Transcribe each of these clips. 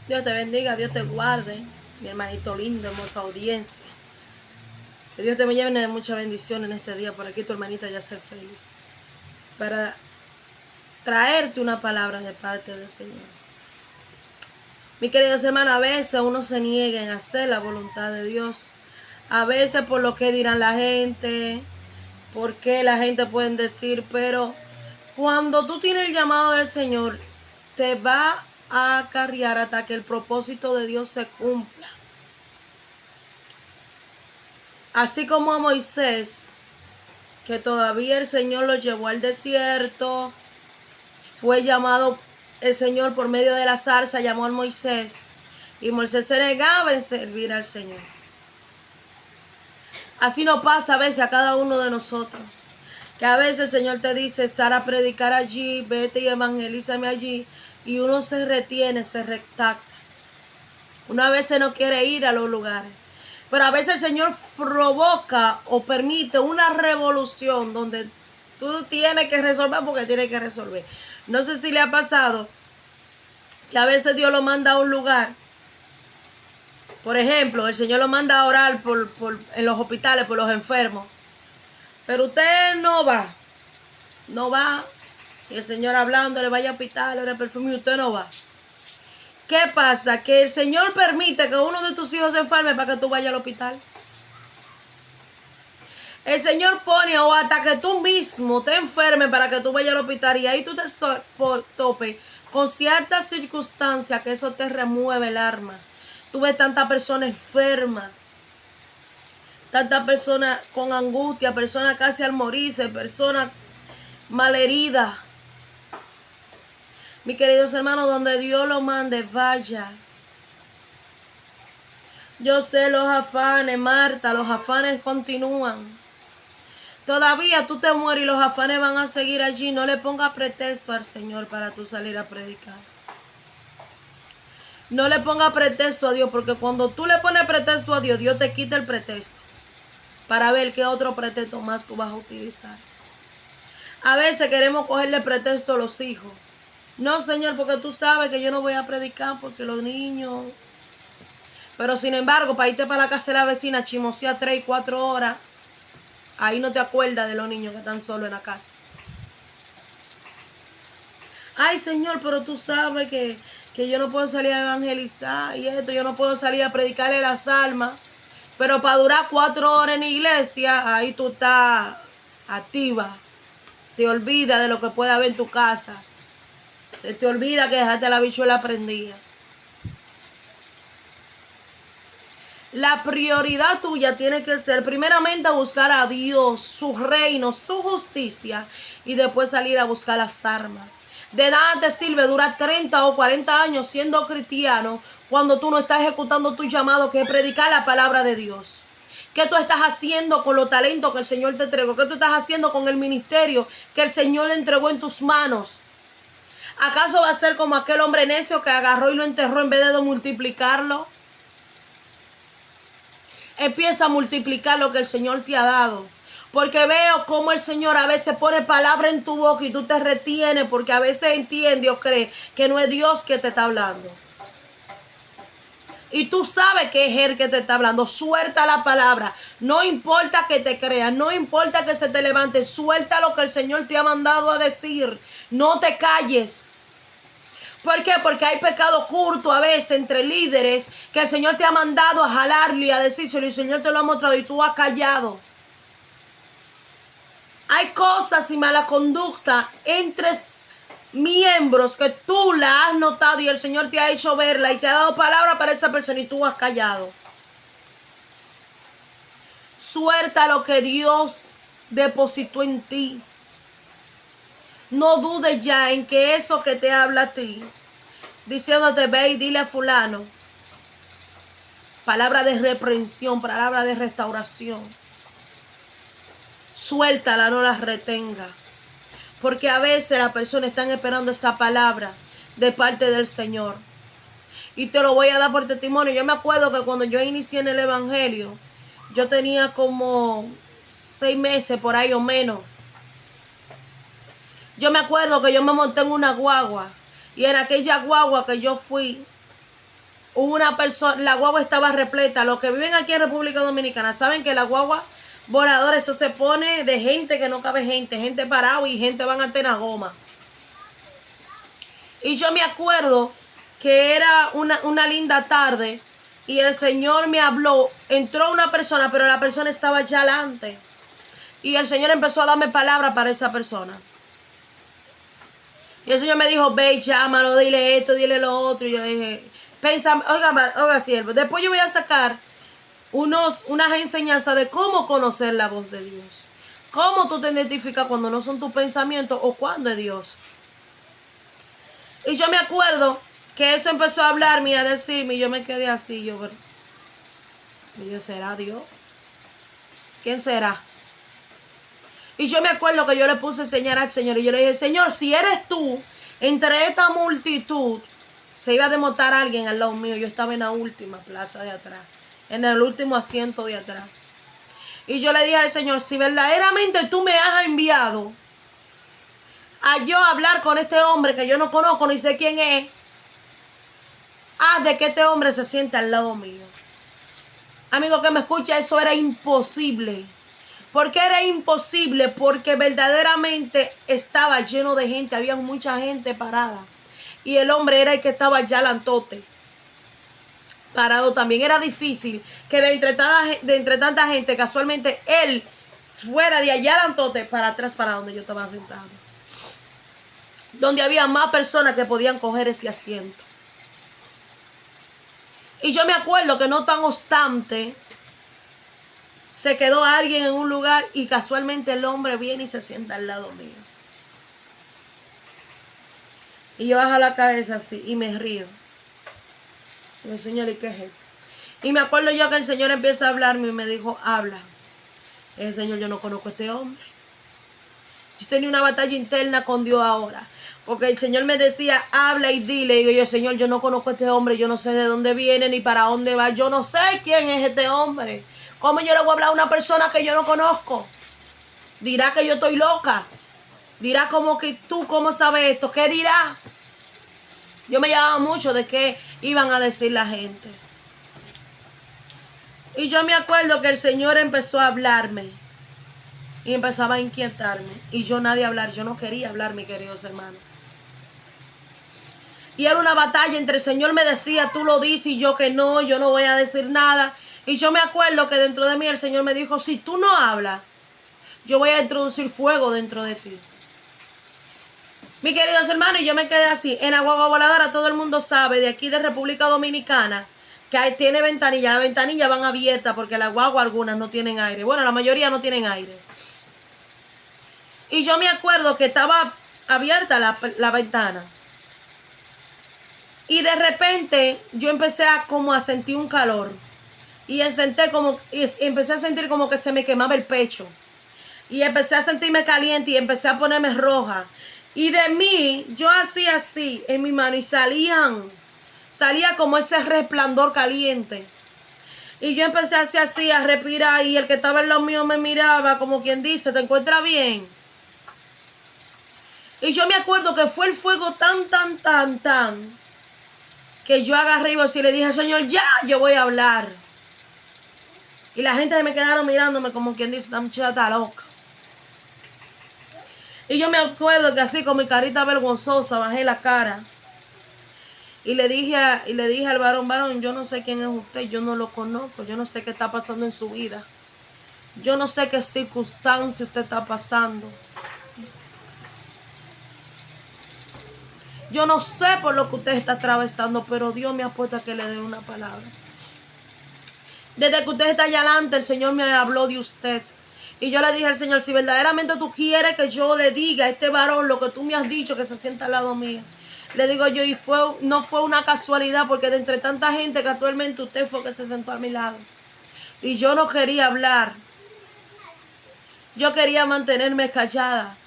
Dios te bendiga, Dios te guarde, mi hermanito lindo, hermosa audiencia. Que Dios te me llene de mucha bendición en este día. Por aquí tu hermanita Yacer Félix, para traerte una palabra de parte del Señor. Mi queridos hermanos, a veces uno se niega en hacer la voluntad de Dios. A veces por lo que dirán la gente, por qué la gente puede decir, pero cuando tú tienes el llamado del Señor, te va a acarrear hasta que el propósito de Dios se cumpla. Así como a Moisés, que todavía el Señor lo llevó al desierto, fue llamado el Señor por medio de la zarza, llamó a Moisés, y Moisés se negaba en servir al Señor. Así nos pasa a veces a cada uno de nosotros, que a veces el Señor te dice, sal a predicar allí, vete y evangelízame allí, y uno se retiene, se retracta. Una vez se no quiere ir a los lugares. Pero a veces el Señor provoca o permite una revolución donde tú tienes que resolver porque tienes que resolver. No sé si le ha pasado que a veces Dios lo manda a un lugar. Por ejemplo, el Señor lo manda a orar en los hospitales por los enfermos. Pero usted no va. No va. Y el Señor hablando, le vaya a hospital, le perfume y usted no va. ¿Qué pasa? Que el Señor permite que uno de tus hijos se enferme para que tú vayas al hospital. El Señor pone o hasta que tú mismo te enfermes para que tú vayas al hospital y ahí tú te topes con ciertas circunstancias que eso te remueve el alma. Tú ves tanta persona enferma, tanta persona con angustia, personas casi al morirse, personas malheridas. Mis queridos hermanos, donde Dios lo mande, vaya. Yo sé los afanes, Marta, los afanes continúan. Todavía tú te mueres y los afanes van a seguir allí. No le pongas pretexto al Señor para tú salir a predicar. No le pongas pretexto a Dios, porque cuando tú le pones pretexto a Dios, Dios te quita el pretexto para ver qué otro pretexto más tú vas a utilizar. A veces queremos cogerle pretexto a los hijos. No, Señor, porque tú sabes que yo no voy a predicar porque los niños... Pero sin embargo, para irte para la casa de la vecina, chimosear 3 y 4 horas, ahí no te acuerdas de los niños que están solos en la casa. Ay, Señor, pero tú sabes que yo no puedo salir a evangelizar y esto, yo no puedo salir a predicarle las almas. Pero para durar 4 horas en la iglesia, ahí tú estás activa. Te olvidas de lo que puede haber en tu casa. Se te olvida que dejaste la bichuela prendida. La prioridad tuya tiene que ser primeramente a buscar a Dios, su reino, su justicia, y después salir a buscar las armas. De nada te sirve durar 30 o 40 años siendo cristiano cuando tú no estás ejecutando tu llamado, que es predicar la palabra de Dios. ¿Qué tú estás haciendo con los talentos que el Señor te entregó? ¿Qué tú estás haciendo con el ministerio que el Señor le entregó en tus manos? ¿Acaso va a ser como aquel hombre necio que agarró y lo enterró en vez de multiplicarlo? Empieza a multiplicar lo que el Señor te ha dado. Porque veo cómo el Señor a veces pone palabra en tu boca y tú te retienes porque a veces entiende o cree que no es Dios que te está hablando. Y tú sabes que es Él que te está hablando. Suelta la palabra. No importa que te creas, no importa que se te levante. Suelta lo que el Señor te ha mandado a decir. No te calles. ¿Por qué? Porque hay pecado oculto a veces entre líderes que el Señor te ha mandado a jalarle y a decírselo y el Señor te lo ha mostrado y tú has callado. Hay cosas y mala conducta entre miembros que tú la has notado y el Señor te ha hecho verla y te ha dado palabra para esa persona y tú has callado. Suelta lo que Dios depositó en ti. No dudes ya en que eso que te habla a ti, diciéndote ve y dile a fulano, palabra de reprensión, palabra de restauración. Suéltala, no la retenga. Porque a veces las personas están esperando esa palabra de parte del Señor. Y te lo voy a dar por testimonio. Yo me acuerdo que cuando yo inicié en el evangelio, yo tenía como 6 meses por ahí o menos. Yo me acuerdo que yo me monté en una guagua. Y en aquella guagua que yo fui, una persona, la guagua estaba repleta. Los que viven aquí en República Dominicana saben que la guagua voladora, eso se pone de gente que no cabe gente parado y gente van a tener goma. Y yo me acuerdo que era una linda tarde y el Señor me habló. Entró una persona, pero la persona estaba ya adelante. Y el Señor empezó a darme palabras para esa persona. Y el Señor me dijo, ve, llámalo, dile esto, dile lo otro. Y yo dije, oiga, siervo. Después yo voy a sacar unas enseñanzas de cómo conocer la voz de Dios. Cómo tú te identificas cuando no son tus pensamientos o cuando es Dios. Y yo me acuerdo que eso empezó a hablarme y a decirme, y yo me quedé así, yo, ¿será Dios? ¿Quién será? Y yo me acuerdo que yo le puse señal al Señor y yo le dije, Señor, si eres tú, entre esta multitud, se iba a desmontar alguien al lado mío. Yo estaba en la última plaza de atrás, en el último asiento de atrás. Y yo le dije al Señor, si verdaderamente tú me has enviado a yo hablar con este hombre que yo no conozco ni sé quién es, haz de que este hombre se siente al lado mío. Amigo que me escucha, eso era imposible. ¿Por qué era imposible? Porque verdaderamente estaba lleno de gente, había mucha gente parada. Y el hombre era el que estaba allá alantote, parado también. Era difícil que de entre tanta gente, casualmente él fuera de allá alantote para atrás, para donde yo estaba sentado. Donde había más personas que podían coger ese asiento. Y yo me acuerdo que no tan obstante, se quedó alguien en un lugar y casualmente el hombre viene y se sienta al lado mío. Y yo bajo la cabeza así y me río. Y el Señor, ¿y qué es esto? Y me acuerdo yo que el Señor empieza a hablarme y me dijo, habla. El Señor, yo no conozco a este hombre. Yo tenía una batalla interna con Dios ahora. Porque el Señor me decía, habla y dile. Y yo, Señor, yo no conozco a este hombre. Yo no sé de dónde viene ni para dónde va. Yo no sé quién es este hombre. ¿Cómo yo le voy a hablar a una persona que yo no conozco? Dirá que yo estoy loca. Dirá como que tú, ¿cómo sabes esto? ¿Qué dirá? Yo me llamaba mucho de qué iban a decir la gente. Y yo me acuerdo que el Señor empezó a hablarme. Y empezaba a inquietarme. Y yo nadie hablar. Yo no quería hablar, mis queridos hermanos. Y era una batalla entre el Señor me decía, tú lo dices, y yo que no, yo no voy a decir nada. Y yo me acuerdo que dentro de mí el Señor me dijo, si tú no hablas, yo voy a introducir fuego dentro de ti. Mis queridos hermanos, y yo me quedé así. En la guagua voladora todo el mundo sabe, de aquí de República Dominicana, que tiene ventanilla. Las ventanillas van abiertas porque las guaguas algunas no tienen aire. Bueno, la mayoría no tienen aire. Y yo me acuerdo que estaba abierta la ventana. Y de repente yo empecé como a sentir un calor. Y empecé a sentir como que se me quemaba el pecho. Y empecé a sentirme caliente y empecé a ponerme roja. Y de mí, yo hacía así en mi mano y salía como ese resplandor caliente. Y yo empecé a hacer así, a respirar. Y el que estaba en lo mío me miraba como quien dice, ¿te encuentras bien? Y yo me acuerdo que fue el fuego tan, que yo agarré y le dije, Señor, ya, yo voy a hablar. Y la gente me quedaron mirándome como quien dice, esta muchacha está loca. Y yo me acuerdo que así con mi carita vergonzosa bajé la cara. Y le dije al varón, yo no sé quién es usted, yo no lo conozco, yo no sé qué está pasando en su vida. Yo no sé qué circunstancia usted está pasando. Yo no sé por lo que usted está atravesando, pero Dios me ha puesto a que le dé una palabra. Desde que usted está allá adelante, el Señor me habló de usted. Y yo le dije al Señor, si verdaderamente tú quieres que yo le diga a este varón lo que tú me has dicho, que se sienta al lado mío. Le digo yo, y no fue una casualidad, porque de entre tanta gente que actualmente usted fue que se sentó a mi lado. Y yo no quería hablar. Yo quería mantenerme callada.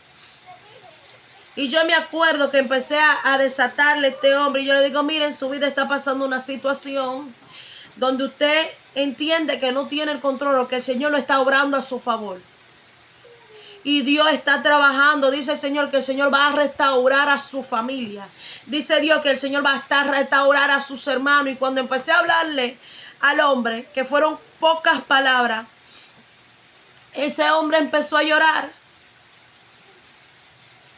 Y yo me acuerdo que empecé a desatarle a este hombre. Y yo le digo, miren, su vida está pasando una situación donde usted entiende que no tiene el control o que el Señor lo está obrando a su favor. Y Dios está trabajando. Dice el Señor que el Señor va a restaurar a su familia. Dice Dios que el Señor va a estar restaurar a sus hermanos. Y cuando empecé a hablarle al hombre, que fueron pocas palabras, ese hombre empezó a llorar.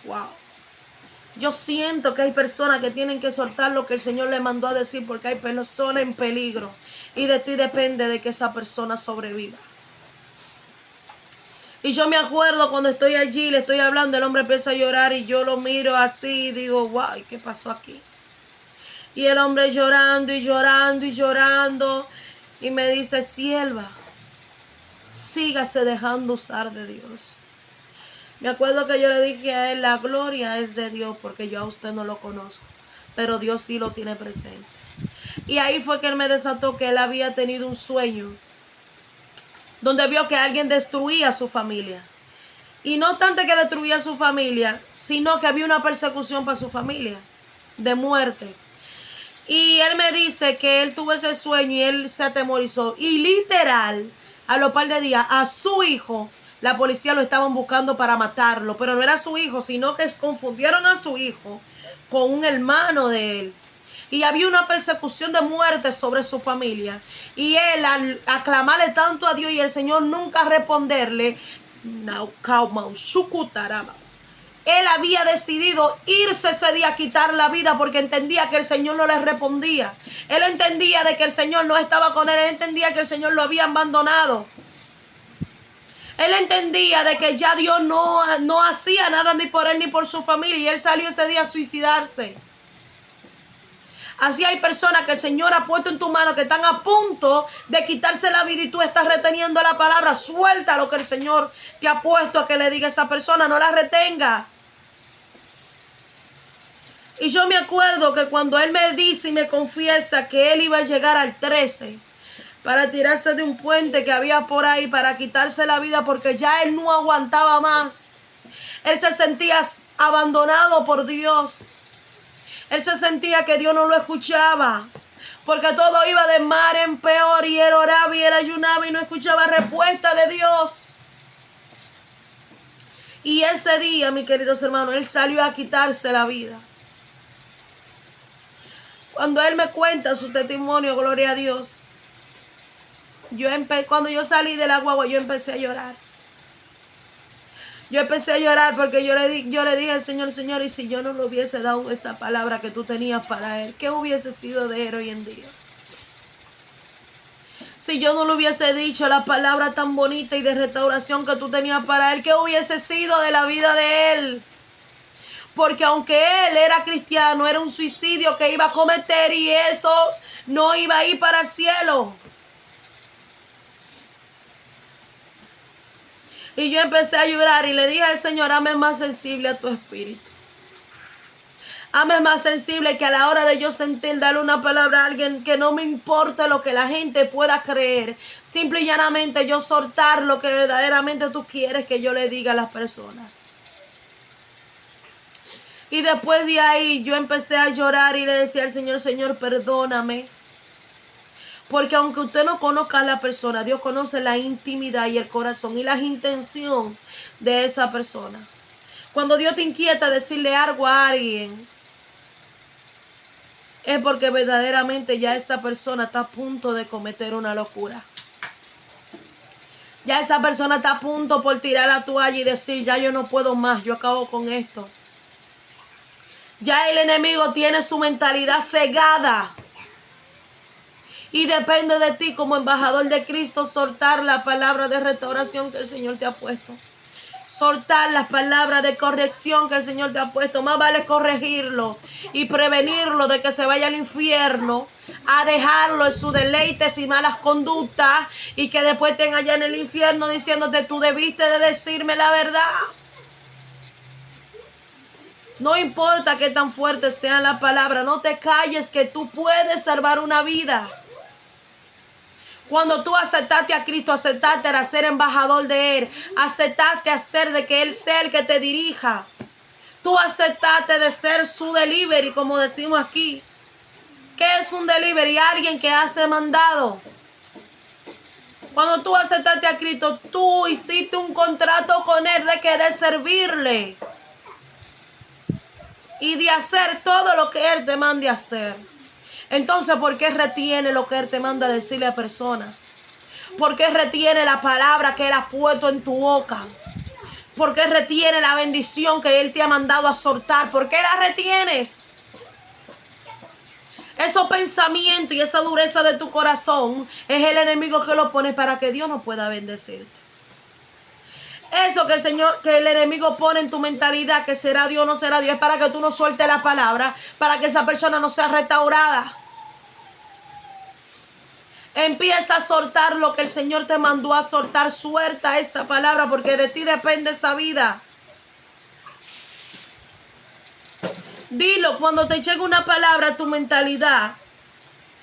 Wow. Yo siento que hay personas que tienen que soltar lo que el Señor le mandó a decir, porque hay personas en peligro. Y de ti depende de que esa persona sobreviva. Y yo me acuerdo cuando estoy allí, le estoy hablando, el hombre empieza a llorar y yo lo miro así y digo, wow, ¿qué pasó aquí? Y el hombre llorando y llorando y llorando. Y me dice, sierva, sígase dejando usar de Dios. Me acuerdo que yo le dije a él, la gloria es de Dios, porque yo a usted no lo conozco, pero Dios sí lo tiene presente. Y ahí fue que él me desató que él había tenido un sueño donde vio que alguien destruía a su familia. Y no tanto que destruía a su familia, sino que había una persecución para su familia, de muerte. Y él me dice que él tuvo ese sueño y él se atemorizó. Y literal, a los par de días, a su hijo, la policía lo estaban buscando para matarlo. Pero no era su hijo, sino que confundieron a su hijo con un hermano de él. Y había una persecución de muerte sobre su familia. Y él, al aclamarle tanto a Dios y el Señor nunca responderle, él había decidido irse ese día a quitar la vida porque entendía que el Señor no le respondía. Él entendía de que el Señor no estaba con él. Él entendía que el Señor lo había abandonado. Él entendía de que ya Dios no hacía nada ni por él ni por su familia. Y él salió ese día a suicidarse. Así hay personas que el Señor ha puesto en tu mano que están a punto de quitarse la vida y tú estás reteniendo la palabra. Suelta lo que el Señor te ha puesto a que le diga a esa persona. No la retenga. Y yo me acuerdo que cuando él me dice y me confiesa que él iba a llegar al 13 para tirarse de un puente que había por ahí para quitarse la vida porque ya él no aguantaba más. Él se sentía abandonado por Dios. Él se sentía que Dios no lo escuchaba, porque todo iba de mal en peor y él oraba y él ayunaba y no escuchaba respuesta de Dios. Y ese día, mis queridos hermanos, él salió a quitarse la vida. Cuando él me cuenta su testimonio, gloria a Dios, cuando yo salí de la guagua, yo empecé a llorar. Yo empecé a llorar porque yo le dije al Señor, Señor, y si yo no le hubiese dado esa palabra que tú tenías para él, ¿qué hubiese sido de él hoy en día? Si yo no le hubiese dicho la palabra tan bonita y de restauración que tú tenías para él, ¿qué hubiese sido de la vida de él? Porque aunque él era cristiano, era un suicidio que iba a cometer y eso no iba a ir para el cielo. Y yo empecé a llorar y le dije al Señor, hazme más sensible a tu espíritu. Hazme más sensible que a la hora de yo sentir, darle una palabra a alguien, que no me importe lo que la gente pueda creer. Simple y llanamente yo soltar lo que verdaderamente tú quieres que yo le diga a las personas. Y después de ahí yo empecé a llorar y le decía al Señor, Señor, perdóname. Porque aunque usted no conozca a la persona, Dios conoce la intimidad y el corazón y las intenciones de esa persona. Cuando Dios te inquieta a decirle algo a alguien, es porque verdaderamente ya esa persona está a punto de cometer una locura. Ya esa persona está a punto por tirar la toalla y decir, ya yo no puedo más, yo acabo con esto. Ya el enemigo tiene su mentalidad cegada. Y depende de ti como embajador de Cristo soltar la palabra de restauración que el Señor te ha puesto. Soltar las palabras de corrección que el Señor te ha puesto. Más vale corregirlo y prevenirlo de que se vaya al infierno, a dejarlo en sus deleites y malas conductas y que después estén allá en el infierno diciéndote, tú debiste de decirme la verdad. No importa qué tan fuerte sea la palabra, no te calles que tú puedes salvar una vida. Cuando tú aceptaste a Cristo, aceptaste a ser embajador de Él, aceptaste a ser de que Él sea el que te dirija. Tú aceptaste de ser su delivery, como decimos aquí. ¿Qué es un delivery? Alguien que hace mandado. Cuando tú aceptaste a Cristo, tú hiciste un contrato con Él de que de servirle y de hacer todo lo que Él te mande hacer. Entonces, ¿por qué retiene lo que Él te manda decirle a personas? ¿Por qué retiene la palabra que Él ha puesto en tu boca? ¿Por qué retiene la bendición que Él te ha mandado a soltar? ¿Por qué la retienes? Esos pensamientos y esa dureza de tu corazón es el enemigo que lo pone para que Dios no pueda bendecirte. Eso que el enemigo pone en tu mentalidad, que será Dios o no será Dios, es para que tú no sueltes la palabra, para que esa persona no sea restaurada. Empieza a soltar lo que el Señor te mandó a soltar. Suelta esa palabra, porque de ti depende esa vida. Dilo, cuando te llegue una palabra a tu mentalidad,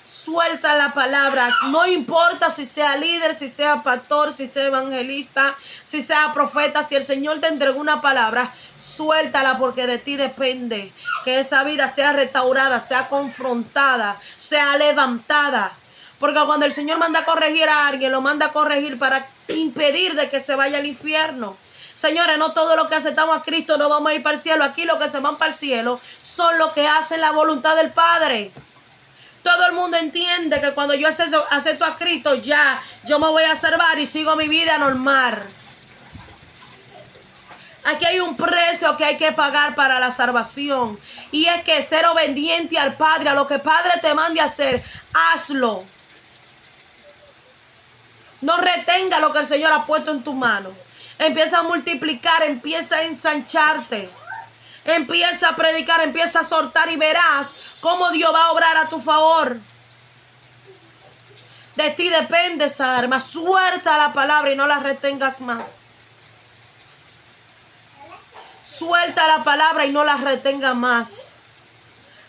suelta la palabra. No importa si sea líder, si sea pastor, si sea evangelista, si sea profeta. Si el Señor te entregó una palabra, suéltala, porque de ti depende que esa vida sea restaurada, sea confrontada, sea levantada. Porque cuando el Señor manda a corregir a alguien, lo manda a corregir para impedir de que se vaya al infierno. Señores, no todo lo que aceptamos a Cristo no vamos a ir para el cielo. Aquí los que se van para el cielo son los que hacen la voluntad del Padre. Todo el mundo entiende que cuando yo acepto a Cristo, ya yo me voy a salvar y sigo mi vida normal. Aquí hay un precio que hay que pagar para la salvación. Y es que ser obediente al Padre, a lo que el Padre te mande a hacer, hazlo. No retenga lo que el Señor ha puesto en tu mano. Empieza a multiplicar, empieza a ensancharte. Empieza a predicar, empieza a soltar y verás cómo Dios va a obrar a tu favor. De ti depende esa arma. Suelta la palabra y no la retengas más. Suelta la palabra y no la retenga más.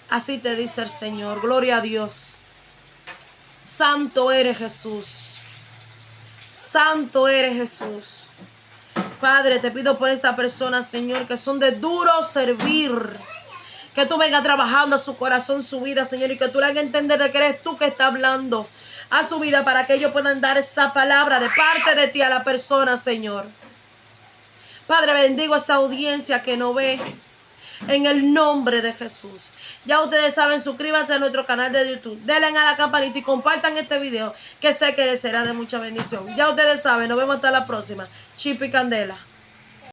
Así te dice el Señor. Gloria a Dios. Santo eres Jesús. Santo eres Jesús. Padre, te pido por esta persona, Señor, que son de duro servir. Que tú vengas trabajando a su corazón, su vida, Señor, y que tú le hagas entender de que eres tú que está hablando a su vida, para que ellos puedan dar esa palabra de parte de ti a la persona, Señor. Padre, bendigo a esa audiencia que no ve, en el nombre de Jesús. Ya ustedes saben, suscríbanse a nuestro canal de YouTube, denle a la campanita y compartan este video, que sé que les será de mucha bendición. Ya ustedes saben, nos vemos hasta la próxima. Chip y Candela.